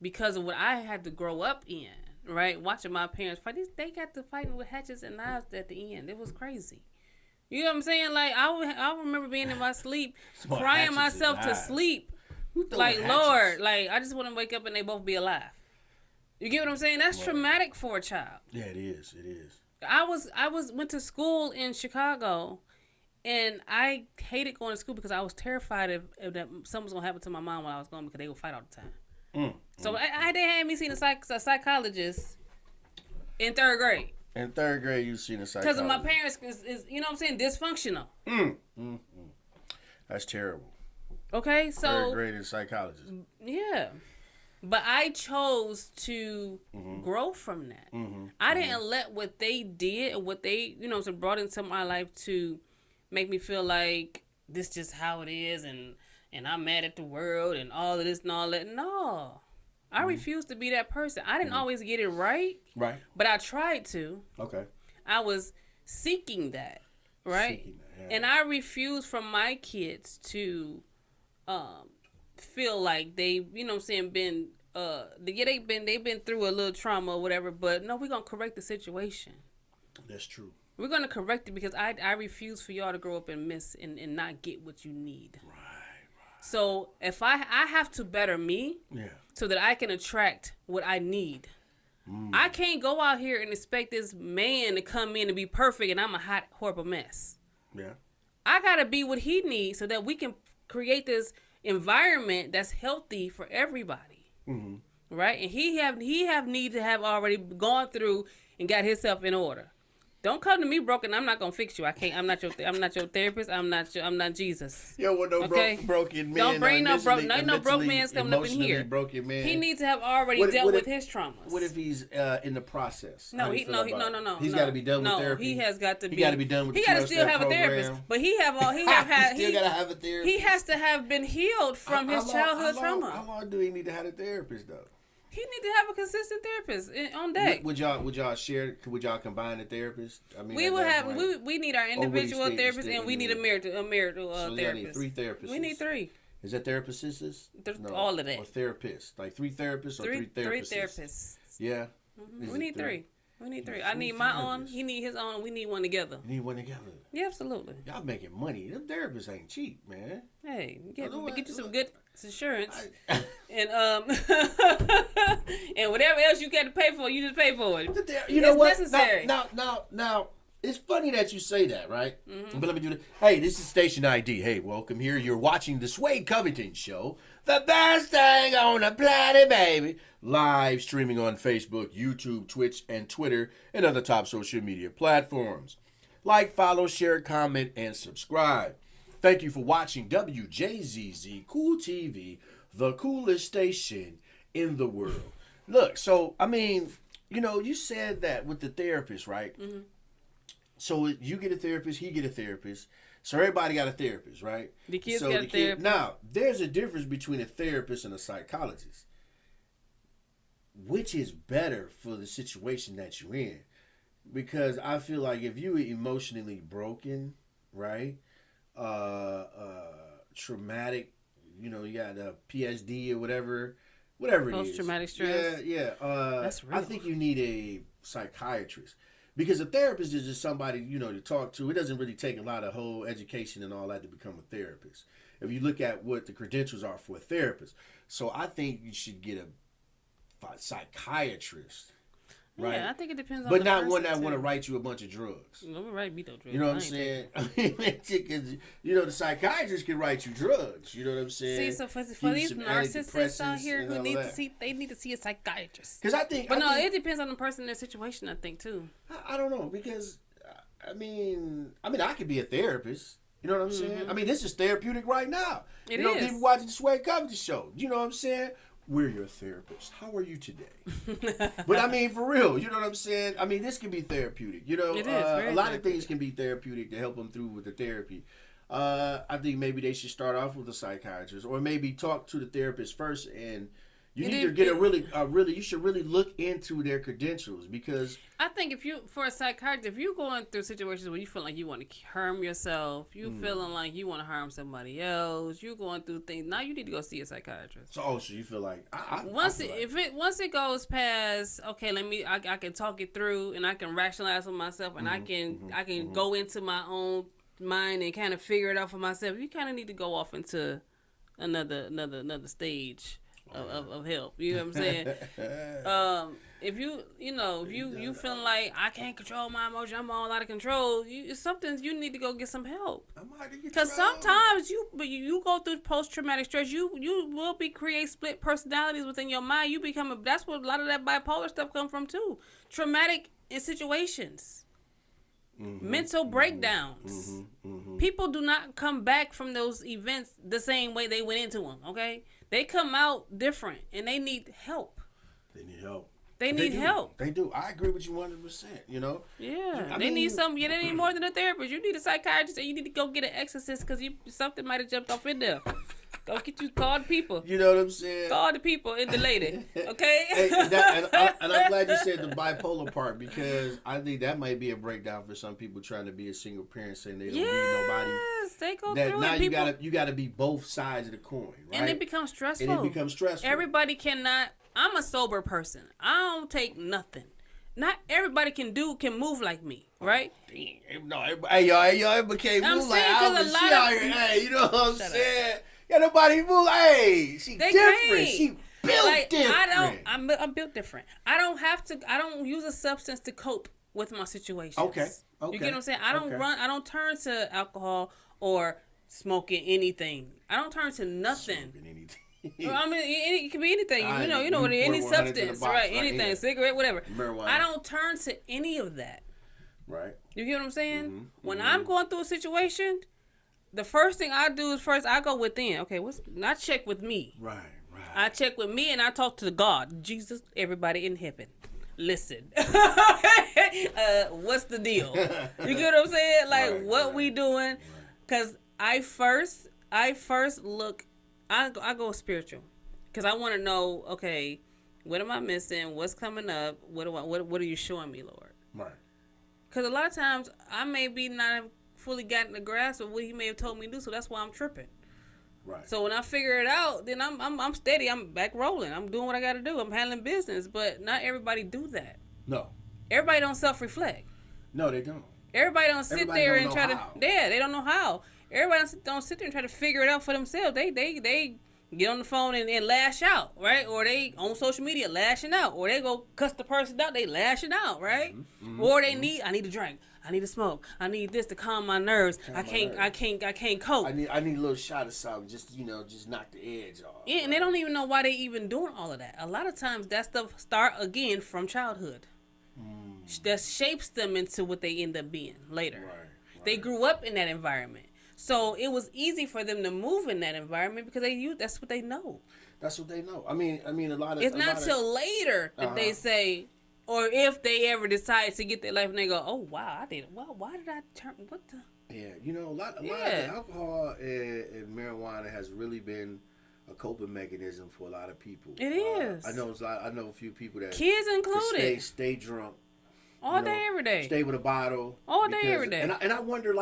[SPEAKER 2] because of what I had to grow up in, right? Watching my parents fight. They got to fighting with hatchets and knives at the end. It was crazy. You know what I'm saying? Like, I remember being in my sleep, crying myself to sleep. Like, Lord, like, I just want to wake up and they both be alive. You get what I'm saying? That's traumatic for a child.
[SPEAKER 1] Yeah, it is. It is.
[SPEAKER 2] I went to school in Chicago, and I hated going to school because I was terrified if that something was going to happen to my mom while I was going because they would fight all the time. So they had me seeing a psychologist in 3rd grade.
[SPEAKER 1] In 3rd grade, you seen a psychologist.
[SPEAKER 2] Because my parents is, you know what I'm saying, dysfunctional.
[SPEAKER 1] That's terrible.
[SPEAKER 2] Okay, so
[SPEAKER 1] 3rd grade is psychologist.
[SPEAKER 2] Yeah. But I chose to grow from that. I didn't let what they did and what they, you know, brought into my life to make me feel like this just how it is and I'm mad at the world and all of this and all that. No. I refuse to be that person. I didn't always get it right.
[SPEAKER 1] Right.
[SPEAKER 2] But I tried to.
[SPEAKER 1] Okay.
[SPEAKER 2] I was seeking that. Right?
[SPEAKER 1] Yeah.
[SPEAKER 2] And I refuse from my kids to feel like they, you know what I'm saying, been they've been through a little trauma or whatever, but no, we're gonna correct the situation.
[SPEAKER 1] That's true.
[SPEAKER 2] We're gonna correct it because I refuse for y'all to grow up and miss and not get what you need.
[SPEAKER 1] Right.
[SPEAKER 2] So if I have to better me so that I can attract what I need. I can't go out here and expect this man to come in and be perfect and I'm a hot, horrible mess. Yeah. I gotta be what he needs so that we can create this environment that's healthy for everybody, right? And he have need to have already gone through and got himself in order. Don't come to me broken. I'm not gonna fix you. I can't. I'm not your therapist. I'm not Jesus.
[SPEAKER 1] Yo, what no broken man?
[SPEAKER 2] Don't bring no broke man coming up in here.
[SPEAKER 1] Broken man.
[SPEAKER 2] He needs to have already dealt with his traumas.
[SPEAKER 1] What if he's in the process?
[SPEAKER 2] No. He's
[SPEAKER 1] got to be done with therapy.
[SPEAKER 2] He has got to be.
[SPEAKER 1] He got to be done with.
[SPEAKER 2] He got to still have a therapist, but he have had.
[SPEAKER 1] Still got to have a therapist.
[SPEAKER 2] He has to have been healed from his childhood trauma.
[SPEAKER 1] How long do he need to have a therapist though?
[SPEAKER 2] He need to have a consistent therapist on deck.
[SPEAKER 1] Would y'all share? Would y'all combine the therapist? I mean,
[SPEAKER 2] we would have. We need our individual therapist, and we need a marital
[SPEAKER 1] so
[SPEAKER 2] therapist.
[SPEAKER 1] Need 3 therapists.
[SPEAKER 2] We need 3.
[SPEAKER 1] Is that therapists? No,
[SPEAKER 2] all of that.
[SPEAKER 1] Or therapists, like 3 therapists or 3 therapists.
[SPEAKER 2] 3 therapists.
[SPEAKER 1] Yeah.
[SPEAKER 2] We need 3. We need 3. I need my own. He need his own. We need one together.
[SPEAKER 1] You need one together.
[SPEAKER 2] Yeah, absolutely.
[SPEAKER 1] Y'all making money. Them therapists ain't cheap, man.
[SPEAKER 2] Hey, get you some good insurance, and and whatever else you got to pay for, you just pay for it.
[SPEAKER 1] You know what?
[SPEAKER 2] Necessary.
[SPEAKER 1] Now, it's funny that you say that, right? But let me do this. Hey, this is Station ID. Hey, welcome here. You're watching the Sway Covington Show, the best thing on the planet, baby. Live streaming on Facebook, YouTube, Twitch, and Twitter, and other top social media platforms. Like, follow, share, comment, and subscribe. Thank you for watching Wjzz Cool TV, the coolest station in the world. Look, so, I mean, you know, you said that with the therapist, right? So you get a therapist, he get a therapist. So everybody got a therapist, right?
[SPEAKER 2] The kids got a therapist.
[SPEAKER 1] Now, there's a difference between a therapist and a psychologist. Which is better for the situation that you're in? Because I feel like if you were emotionally broken, right? Traumatic, you know, you got a PSD or whatever it is.
[SPEAKER 2] Post-traumatic stress.
[SPEAKER 1] Yeah.
[SPEAKER 2] That's real.
[SPEAKER 1] I think you need a psychiatrist. Because a therapist is just somebody, you know, to talk to. It doesn't really take a lot of whole education and all that to become a therapist. If you look at what the credentials are for a therapist. So I think you should get a psychiatrist. Right?
[SPEAKER 2] Yeah, I think it depends on
[SPEAKER 1] but
[SPEAKER 2] the
[SPEAKER 1] not
[SPEAKER 2] person
[SPEAKER 1] one that
[SPEAKER 2] too.
[SPEAKER 1] want to write you a bunch of drugs.
[SPEAKER 2] Don't write me no drugs.
[SPEAKER 1] You know what I'm saying? You know, the psychiatrist can write you drugs. You know what I'm saying?
[SPEAKER 2] See, so for these narcissists out here who need to see, they need to see a psychiatrist.
[SPEAKER 1] Because I think,
[SPEAKER 2] it depends on the person and their situation. I think too.
[SPEAKER 1] I don't know, because I mean, I could be a therapist. You know what I'm saying? I mean, this is therapeutic right now.
[SPEAKER 2] It
[SPEAKER 1] you know,
[SPEAKER 2] is.
[SPEAKER 1] People watching the Sway Covington Show. You know what I'm saying? We're your therapist. How are you today? But I mean, for real, you know what I'm saying? I mean, this can be therapeutic. You know,
[SPEAKER 2] it is
[SPEAKER 1] a lot of things can be therapeutic to help them through with the therapy. I think maybe they should start off with a psychiatrist, or maybe talk to the therapist first. And you need to get you should really look into their credentials, because
[SPEAKER 2] I think for a psychiatrist, if you're going through situations where you feel like you want to harm yourself, you feeling like you want to harm somebody else, you're going through things. Now you need to go see a psychiatrist.
[SPEAKER 1] So you feel like
[SPEAKER 2] once it goes past, okay, I can talk it through and I can rationalize with myself, and I can go into my own mind and kind of figure it out for myself. You kind of need to go off into another stage of help. You know what I'm saying? If you feeling like I can't control my emotions, I'm all out of control. It's something you need to go get some help. Because sometimes you go through post-traumatic stress. You will create split personalities within your mind. That's what a lot of that bipolar stuff come from too. Traumatic in situations. Mental breakdowns. People do not come back from those events the same way they went into them. Okay, they come out different, and they need help. They need help.
[SPEAKER 1] They do. I agree with you 100%. You know.
[SPEAKER 2] Yeah. They need something. They need more than a therapist. You need a psychiatrist, and you need to go get an exorcist because something might have jumped off in there. Go call the people.
[SPEAKER 1] You know what I'm saying?
[SPEAKER 2] Call the people and the lady. Okay.
[SPEAKER 1] and I'm glad you said the bipolar part, because I think that might be a breakdown for some people trying to be a single parent, saying they don't need nobody.
[SPEAKER 2] Yes, they go through
[SPEAKER 1] now
[SPEAKER 2] it.
[SPEAKER 1] you gotta be both sides of the coin, right?
[SPEAKER 2] And it becomes stressful. Everybody cannot. I'm a sober person. I don't take nothing. Not everybody can move like me, right?
[SPEAKER 1] No, y'all became move like Albert. She out here, hey, you know what I'm saying? Yeah, nobody move. Hey, she different. Can't. She built different.
[SPEAKER 2] I'm built different. I don't have to. I don't use a substance to cope with my situations.
[SPEAKER 1] Okay.
[SPEAKER 2] You get what I'm saying? I don't turn to alcohol or smoking anything. I don't turn to nothing.
[SPEAKER 1] Smoking anything.
[SPEAKER 2] I mean, it could be anything. You know, any substance, right? Anything, cigarette, whatever.
[SPEAKER 1] Marijuana.
[SPEAKER 2] I don't turn to any of that.
[SPEAKER 1] Right.
[SPEAKER 2] You get what I'm saying? When I'm going through a situation, the first thing I do is I go within. Okay, I check with me.
[SPEAKER 1] Right.
[SPEAKER 2] I check with me and I talk to God, Jesus, everybody in heaven. Listen, what's the deal? You get what I'm saying? Like, what we doing? Because I first look. I go spiritual, because I want to know. Okay, what am I missing? What's coming up? What are you showing me, Lord?
[SPEAKER 1] Right.
[SPEAKER 2] Because a lot of times I may be not have fully gotten the grasp of what He may have told me to do, so that's why I'm tripping.
[SPEAKER 1] Right.
[SPEAKER 2] So when I figure it out, then I'm steady. I'm back rolling. I'm doing what I got to do. I'm handling business. But not everybody do that.
[SPEAKER 1] No.
[SPEAKER 2] Everybody don't self-reflect.
[SPEAKER 1] No, they don't.
[SPEAKER 2] Everybody don't sit there and try
[SPEAKER 1] how.
[SPEAKER 2] to. Yeah, they don't know how. Everybody don't sit there and try to figure it out for themselves. They get on the phone and lash out, right? Or they on social media lashing out, or they go cuss the person out. They lashing out, right? Or I need a drink. I need to smoke. I need this to calm my nerves. I can't cope.
[SPEAKER 1] I need a little shot of something, just knock the edge off.
[SPEAKER 2] Yeah, and they don't even know why they even doing all of that. A lot of times that stuff start again from childhood. That shapes them into what they end up being later. Right. They grew up in that environment. So it was easy for them to move in that environment because that's what they know.
[SPEAKER 1] That's what they know. I mean, a lot of.
[SPEAKER 2] It's not till later that they say, or if they ever decide to get their life and they go, "Oh wow, I did. Well, why did I turn? What the?"
[SPEAKER 1] Yeah, a lot of the alcohol and marijuana has really been a coping mechanism for a lot of people.
[SPEAKER 2] It is.
[SPEAKER 1] I know a few people that
[SPEAKER 2] kids included
[SPEAKER 1] stay drunk
[SPEAKER 2] all day, every day.
[SPEAKER 1] Stay with a bottle
[SPEAKER 2] all day, every day.
[SPEAKER 1] And I wonder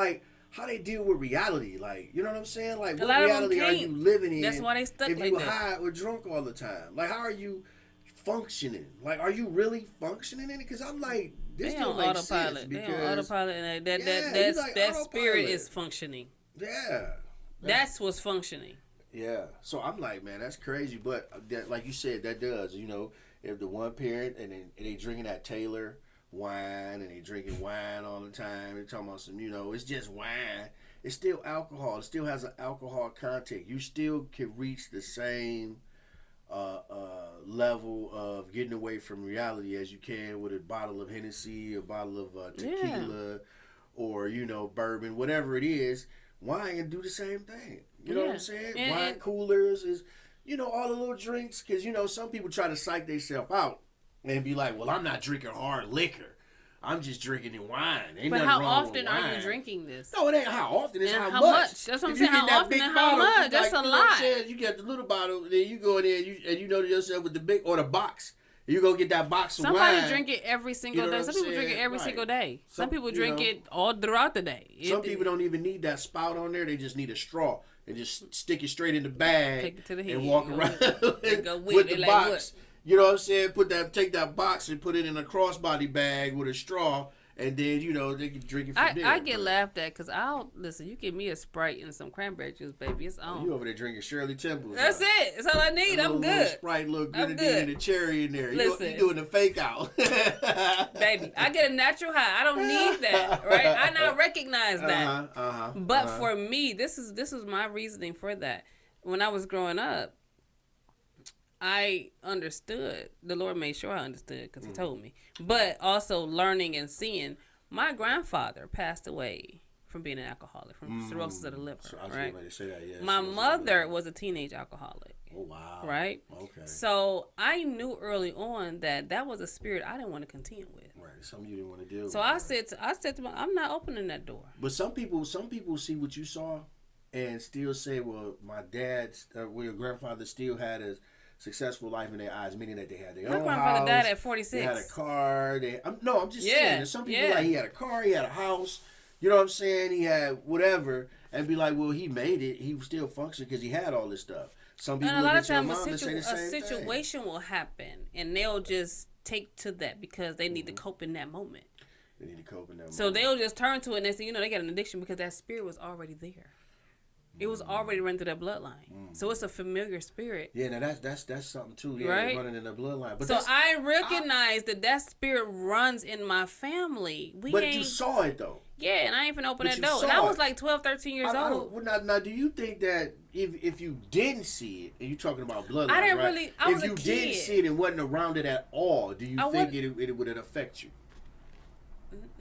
[SPEAKER 1] how they deal with reality. Like, you know what I'm saying? Like, what reality are you living in?
[SPEAKER 2] That's why they stuck
[SPEAKER 1] if
[SPEAKER 2] like
[SPEAKER 1] you
[SPEAKER 2] that.
[SPEAKER 1] high or drunk all the time. Like, how are you functioning? Like, are you really functioning in it? Because I'm like, this don't make sense.
[SPEAKER 2] They on autopilot, and that spirit is functioning.
[SPEAKER 1] Yeah.
[SPEAKER 2] That's what's functioning.
[SPEAKER 1] Yeah. So I'm like, man, that's crazy. But like you said, that does. If the one parent and they drinking that Taylor wine and they drinking wine all the time, they're talking about some, it's just wine. It's still alcohol. It still has an alcohol content. You still can reach the same level of getting away from reality as you can with a bottle of Hennessy, a bottle of tequila, or bourbon, whatever it is. Wine can do the same thing. You know what I'm saying? Wine coolers is, all the little drinks. Because some people try to psych themselves out and be like, well, I'm not drinking hard liquor. I'm just drinking wine. Ain't
[SPEAKER 2] but
[SPEAKER 1] nothing
[SPEAKER 2] how
[SPEAKER 1] wrong
[SPEAKER 2] often
[SPEAKER 1] with wine.
[SPEAKER 2] are you drinking this?
[SPEAKER 1] No, it ain't how often. It's
[SPEAKER 2] And
[SPEAKER 1] how much.
[SPEAKER 2] That's what I'm
[SPEAKER 1] If
[SPEAKER 2] saying.
[SPEAKER 1] you
[SPEAKER 2] How
[SPEAKER 1] get that
[SPEAKER 2] often
[SPEAKER 1] big
[SPEAKER 2] and how
[SPEAKER 1] bottle,
[SPEAKER 2] much? That's
[SPEAKER 1] like,
[SPEAKER 2] a
[SPEAKER 1] you know what I'm
[SPEAKER 2] lot.
[SPEAKER 1] saying? You get the little bottle, then you go in there and you know to yourself with the big or the box. You go get that box of wine.
[SPEAKER 2] Somebody drink it every single day. Some people drink it every
[SPEAKER 1] Right.
[SPEAKER 2] single day. Some people drink
[SPEAKER 1] you know,
[SPEAKER 2] it all throughout the day.
[SPEAKER 1] Some people don't even need that spout on there. They just need a straw and just stick it straight in the bag
[SPEAKER 2] Take it to the head.
[SPEAKER 1] and walk around
[SPEAKER 2] go
[SPEAKER 1] with the
[SPEAKER 2] like
[SPEAKER 1] box.
[SPEAKER 2] what?
[SPEAKER 1] You know what I'm saying? Take that box and put it in a crossbody bag with a straw, and then they can drink it from there.
[SPEAKER 2] I get laughed at because listen. You give me a Sprite and some cranberry juice, baby. It's on.
[SPEAKER 1] You over there drinking Shirley Temples.
[SPEAKER 2] That's it. That's all I need. I'm good.
[SPEAKER 1] Little Sprite, little grenadine, and a cherry in there.
[SPEAKER 2] Listen.
[SPEAKER 1] You doing the fake out,
[SPEAKER 2] baby. I get a natural high. I don't need that, right? I now recognize that. But for me, this is my reasoning for that. When I was growing up, I understood. The Lord made sure I understood because He told me. But also learning and seeing. My grandfather passed away from being an alcoholic, from cirrhosis of the liver. So I was
[SPEAKER 1] ready to say that. Yes,
[SPEAKER 2] my mother was a teenage alcoholic.
[SPEAKER 1] Oh wow!
[SPEAKER 2] Right.
[SPEAKER 1] Okay.
[SPEAKER 2] So I knew early on that was a spirit I didn't want to contend with.
[SPEAKER 1] Right. Something you didn't want to deal with.
[SPEAKER 2] So I said to my, I'm not opening that door.
[SPEAKER 1] But some people see what you saw, and still say, well, my dad's, your grandfather still had a successful life in their eyes, meaning that they had their own house.
[SPEAKER 2] My grandfather died at 46.
[SPEAKER 1] They had a car. I'm just saying. There's some people like he had a car, he had a house. You know what I'm saying? He had whatever, and be like, well, he made it. He still functioned because he had all this stuff. Some people
[SPEAKER 2] and a lot of
[SPEAKER 1] look at
[SPEAKER 2] times
[SPEAKER 1] your mom and say the same
[SPEAKER 2] a situation will happen, and they'll just take to that because they need to cope in that moment.
[SPEAKER 1] They need to cope in that moment.
[SPEAKER 2] So they'll just turn to it and they say, they got an addiction because that spirit was already there. It was already running through their bloodline. So it's a familiar spirit.
[SPEAKER 1] Yeah, now that's something too. Yeah,
[SPEAKER 2] right?
[SPEAKER 1] Running in the bloodline. But
[SPEAKER 2] so I recognize that spirit runs in my family.
[SPEAKER 1] But you saw it though.
[SPEAKER 2] Yeah, and I ain't finna open that door. And I was like 12, 13 years old.
[SPEAKER 1] Now, do you think that if you didn't see it, and you're talking about bloodline,
[SPEAKER 2] I didn't
[SPEAKER 1] right?
[SPEAKER 2] really. I was
[SPEAKER 1] if you didn't see it and wasn't around it at all, do you think it would affect you?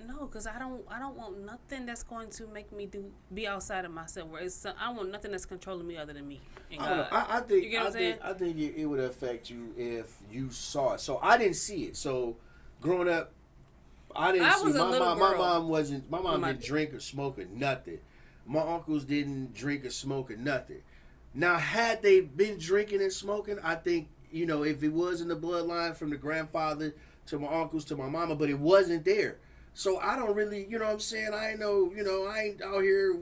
[SPEAKER 2] No, because I don't want nothing that's going to make me be outside of myself. I want nothing that's controlling me other than me. And God.
[SPEAKER 1] I think
[SPEAKER 2] you get what I'm saying?
[SPEAKER 1] I think it would affect you if you saw it. So I didn't see it. So growing up, I didn't see. My mom didn't drink or smoke or nothing. My uncles didn't drink or smoke or nothing. Now, had they been drinking and smoking, I think if it was in the bloodline from the grandfather to my uncles to my mama, but it wasn't there. So I don't really, you know what I'm saying? I ain't out here,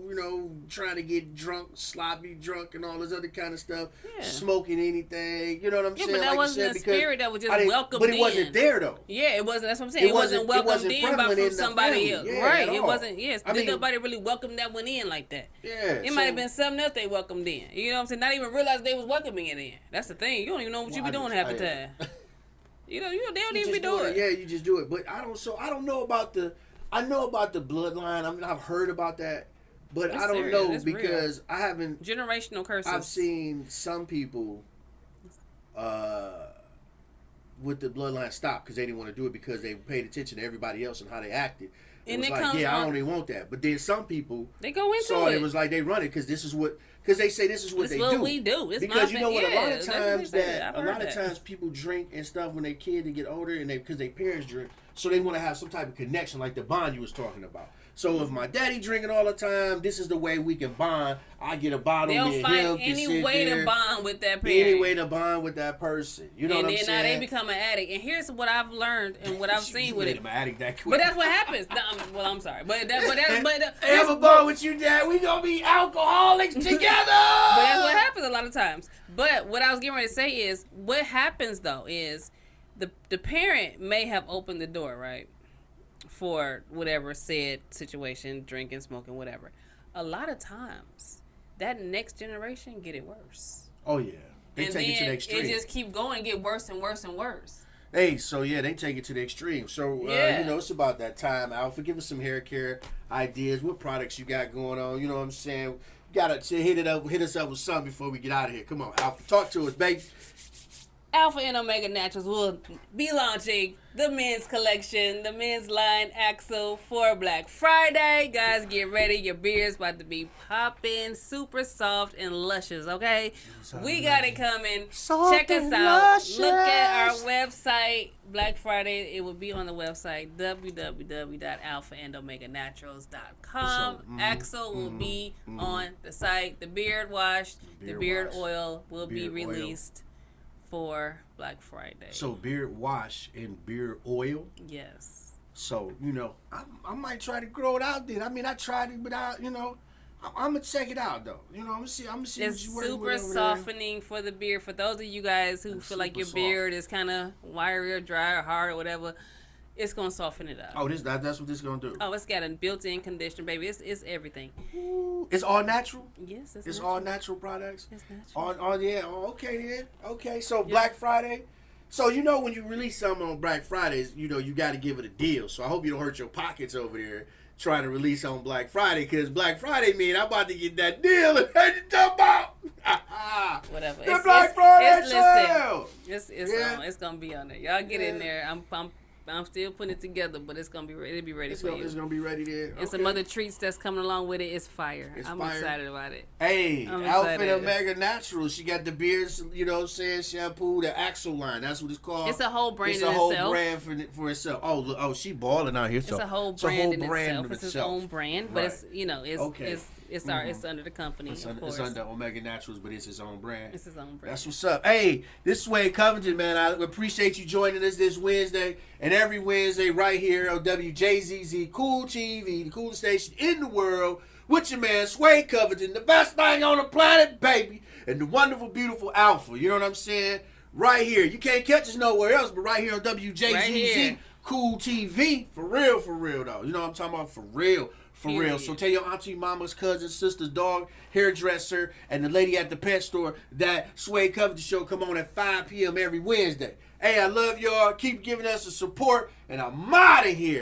[SPEAKER 1] trying to get drunk, sloppy drunk and all this other kind of stuff, smoking anything, you know what I'm saying?
[SPEAKER 2] But that
[SPEAKER 1] like
[SPEAKER 2] wasn't a spirit that was just welcomed
[SPEAKER 1] in. But it wasn't there though.
[SPEAKER 2] Yeah, it wasn't, that's what I'm saying. It wasn't welcomed in from somebody else.
[SPEAKER 1] Yeah,
[SPEAKER 2] right, it wasn't, did nobody really welcome that one in like that.
[SPEAKER 1] Yeah.
[SPEAKER 2] It might have been something else they welcomed in. You know what I'm saying? Not even realize they was welcoming it in. That's the thing. You don't even know what you be doing half the time. They don't even be doing it.
[SPEAKER 1] Yeah, you just do it. But I don't know about I know about the bloodline. I've heard about that, but I don't know because I haven't.
[SPEAKER 2] Generational curses.
[SPEAKER 1] I've seen some people with the bloodline stop because they didn't want to do it because they paid attention to everybody else and how they acted. It was like, I don't even want that. But then some people
[SPEAKER 2] they go into it.
[SPEAKER 1] It was like they run it because they say this is what they do.
[SPEAKER 2] This is what we do. It's
[SPEAKER 1] because you know what?
[SPEAKER 2] A
[SPEAKER 1] lot of times people drink and stuff when they're kids and get older and because their parents drink, so they want to have some type of connection, like the bond you was talking about. So if my daddy drinking all the time, this is the way we can bond. I get a bottle.
[SPEAKER 2] They'll find any way to bond with that parent.
[SPEAKER 1] Any way to bond with that person. You know what I'm saying?
[SPEAKER 2] And then now they become an addict. And here's what I've learned and what I've seen with it.
[SPEAKER 1] An addict that quick.
[SPEAKER 2] But that's what happens. Well, I'm sorry, but
[SPEAKER 1] have a bond with you, Dad. We gonna be alcoholics together.
[SPEAKER 2] But that's what happens a lot of times. But what I was getting ready to say is, what happens though is the parent may have opened the door, right? For whatever said situation, drinking, smoking, whatever. A lot of times, that next generation get it worse.
[SPEAKER 1] Oh yeah, they take it to the extreme.
[SPEAKER 2] It just keep going and get worse and worse and worse.
[SPEAKER 1] Hey, so yeah, they take it to the extreme. So it's about that time. Alpha, give us some hair care ideas. What products you got going on? You know what I'm saying? You gotta hit us up with something before we get out of here. Come on, Alpha, talk to us, baby.
[SPEAKER 2] Alpha and Omega Naturals will be launching the men's collection, the men's line Axel for Black Friday. Guys, get ready. Your beard's about to be popping, super soft and luscious, okay? We got it coming.
[SPEAKER 1] Soft
[SPEAKER 2] Check us
[SPEAKER 1] and
[SPEAKER 2] out.
[SPEAKER 1] luscious.
[SPEAKER 2] Look at our website, Black Friday. It will be on the website, www.alphaandomeganaturals.com. Axel will be on the site. The beard wash, the beard oil will be released for Black Friday.
[SPEAKER 1] So beard wash and beard oil.
[SPEAKER 2] Yes.
[SPEAKER 1] So I might try to grow it out then. I mean, I tried it, but I'm gonna check it out though. I'm gonna see.
[SPEAKER 2] It's
[SPEAKER 1] what you work
[SPEAKER 2] super
[SPEAKER 1] with over
[SPEAKER 2] softening for the beard. For those of you guys who feel like your beard is kind of wiry or dry or hard or whatever, it's gonna soften it up.
[SPEAKER 1] Oh, that's what this is gonna do.
[SPEAKER 2] Oh, it's got a built-in conditioner, baby. It's everything.
[SPEAKER 1] Ooh, it's all natural.
[SPEAKER 2] Yes,
[SPEAKER 1] it's all natural products.
[SPEAKER 2] It's natural.
[SPEAKER 1] Okay then. Okay, so Black Friday. So when you release something on Black Fridays, you got to give it a deal. So I hope you don't hurt your pockets over there trying to release on Black Friday, because Black Friday mean I'm about to get that deal and head you talk about.
[SPEAKER 2] Whatever.
[SPEAKER 1] The Black Friday
[SPEAKER 2] sale. It's gonna be on there. Y'all get in there. I'm still putting it together, but it's gonna be ready. It'll be ready for you.
[SPEAKER 1] It's gonna be ready there.
[SPEAKER 2] And some other treats that's coming along with it. It's fire. I'm excited about it.
[SPEAKER 1] Hey, Alpha and Omega Naturals. She got the beards, shampoo, the Axel line. That's what it's called.
[SPEAKER 2] It's a whole brand.
[SPEAKER 1] It's a whole brand for itself. Oh, she balling out here. So
[SPEAKER 2] it's a whole brand in itself. It's its own brand, but it's it's under the company.
[SPEAKER 1] It's
[SPEAKER 2] of course.
[SPEAKER 1] It's under Omega Naturals, but it's its own brand.
[SPEAKER 2] It's its own brand.
[SPEAKER 1] That's what's up. Hey, this is Wjzz Covington, man. I appreciate you joining us this Wednesday and every Wednesday right here on Wjzz Cool TV, the coolest station in the world, with your man Wjzz Covington, the best thing on the planet, baby, and the wonderful, beautiful Alpha. You know what I'm saying? Right here. You can't catch us nowhere else, but right here on Wjzz Cool TV. For real, though. You know what I'm talking about? For real. For real. So tell your auntie, mamas, cousins, sisters, dog, hairdresser, and the lady at the pet store that Wjzz Covington show come on at 5 p.m. every Wednesday. Hey, I love y'all. Keep giving us the support, and I'm out of here.